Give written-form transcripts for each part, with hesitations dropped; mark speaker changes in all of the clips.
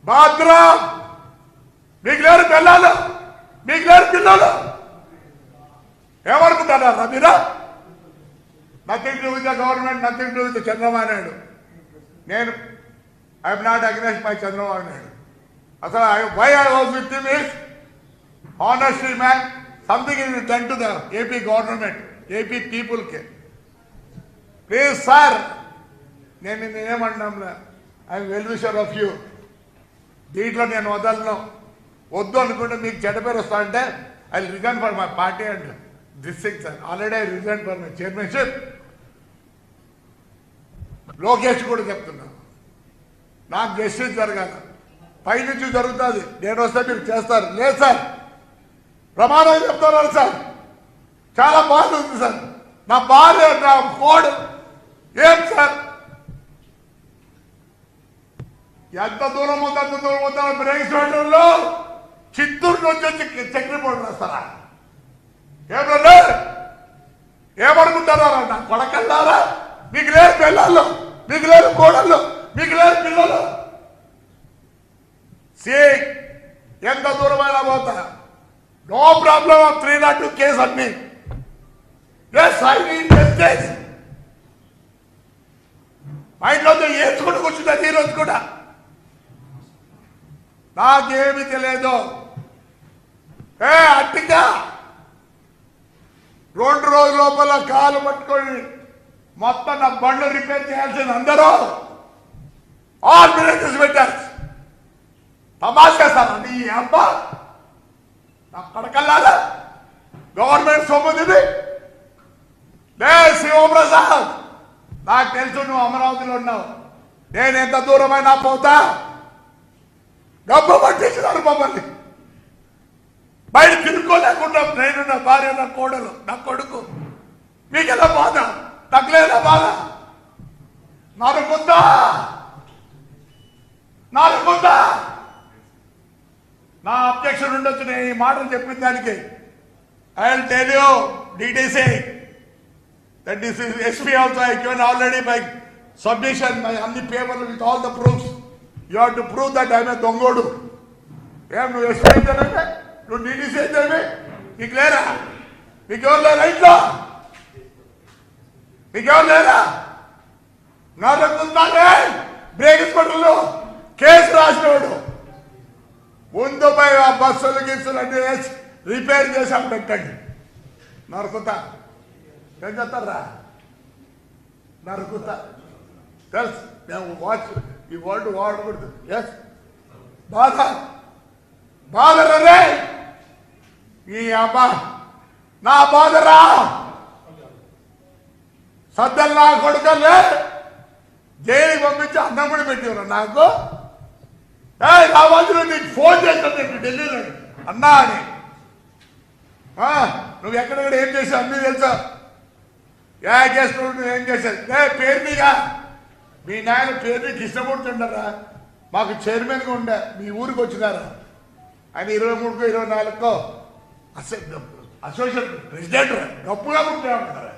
Speaker 1: Bathroom మీకు లేరు పిల్లలు, మీకు లేరు పిల్లలు. ఏమనుకుంటున్నారా మీరు? Nothing to with the government, nothing to with Chandrababu Naidu. నేను I'm not against my Chandrababu Naidu. అసలు why I was with him is honestly man, something is done to the AP government, AP people ke. Please sir, నేనేమన్నాను, I'm well wisher of you. దీంట్లో నేను వదలను. వద్దు అనుకుంటే మీకు చెడ్డ పేరు వస్తా అంటే I resign for my party and this thing sir. Already I resign for my chairmanship. Lokesh కూడా చెప్తున్నాను, నాకు జస్టిస్ జరగాలి. పైనుంచి జరుగుతుంది, నేను వస్తే మీరు చేస్తారు. లేదు సార్, ప్రమాణం చెప్తున్నారు సార్. చాలా బాగుంది సార్. నా భార్య, నా కోడ్ ఏం సార్, ఎంత దూరం ఉందో అంత దూరం ఉందో బ్రేక్ స్టేషన్లో చిత్తూరు నుంచి వచ్చి చక్రపోటు రాస్తారా? ఏమన్నా ఏమనుకుంటారా? నా కొడకల్లారా, మీకు లేరు పిల్లలు, మీకు లేరు కోడళ్ళు, మీకు లేరు పిల్లలు. ఎంత దూరమైనా పోతా, నో ప్రాబ్లం ఆఫ్ 302 కేసు అన్ని. Yes I need justice. మా ఇంట్లో ఏడ్చుకుంటూ కూర్చుంది ఈరోజు కూడా. నాకేమి తెలియదు. అట్టిగా 2 రోజుల లోపల కాలు పట్టుకొని మొత్తం నా బండ్లు రిపేర్ చేయాల్సింది అందరూ ఆల్ మినిస్టర్స్ పెట్టారు. తమాషా సార్ అది. ఈ అబ్బా నా పడకల్లారా గవర్నమెంట్ సొమ్ముది. శివప్రసాద్, నాకు తెలుసు నువ్వు అమరావతిలో ఉన్నావు. నేను ఎంత దూరమైనా పోతా. డబ్బు పట్టించినారు మమ్మల్ని. బయట తిరుక్కోలేకుండా నేను, నా భార్య, నా కోడలు, నా కొడుకు. మీకెలా బాధ? తగ్గలేదా బాధ? నరుకుందా, నరుకుందా. నా అబ్జెక్షన్ ఉండొచ్చు నేను ఈ మాటలు చెప్పిన దానికి. I will tell you DTC that this is SP also I given already by submission, my only paper with all the proofs. You have to prove that I am a dongodu. ఏం నువ్వు SP అయితేనే, నువ్వు DTC అయితేనే, నీకు లేరా? మీకెవరు లేరా ఇంట్లో? మీకెవరు లేరా? నాకుందానే బ్రేక్ హాస్పిటల్లో కేసు రాసినవాడు ముందు పోయి ఆ బస్సులు గీసులు అన్ని వేసి రిపేర్ చేసాం పెట్టండి. నరుకుతా ఏం చేస్తారా? నరుకుతా తెలుసు. మేము వాచ్ ఈ వర్డ్ వాడకూడదు. ఎస్ బాధ బాధరే ఈ అబ్బా నా బాధరా. సద్దలు నా కొడుకలే జైలుకి పంపించి అన్నం కూడా పెట్టేవారు నాకు. రావాల్సిన నీకు ఫోన్ చేస్తాను ఢిల్లీలో అన్నా అని. నువ్వు ఎక్కడెక్కడ ఏం చేసావు అన్నీ తెలుసా? చేస్తున్నావు, నువ్వు ఏం చేశావు? పేరు మీగా మీ నాయన పేరు నీకు ఇష్టపడుతుండరా? మాకు చైర్మన్గా ఉండే మీ ఊరికి వచ్చినారా? ఆయన 23కో 24కో అసోసియేషన్ ప్రెసిడెంట్ గొప్పగా ఉంటారా?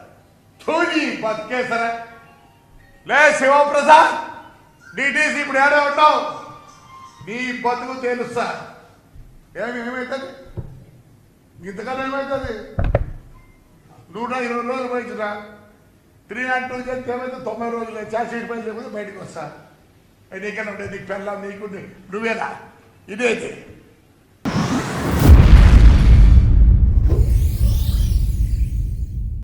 Speaker 1: చూడి బతికేసరా? లే శివప్రసాద్, డిటిసి ఇప్పుడు ఏడే ఉంటావు? నీ బతుకు తెలుస్తా. ఏమవుతుంది ఇంతకన్నా? ఏమవుతుంది? 120 రోజులు పోయించురా. 302 చేస్తే ఏమైతే 90 రోజులు ఛార్జ్ షీట్ పై లేకపోతే బయటకు వస్తా. నీకన్నా ఉంటే నీకు పెళ్ళాం, నీకు నువ్వేనా? ఇదేది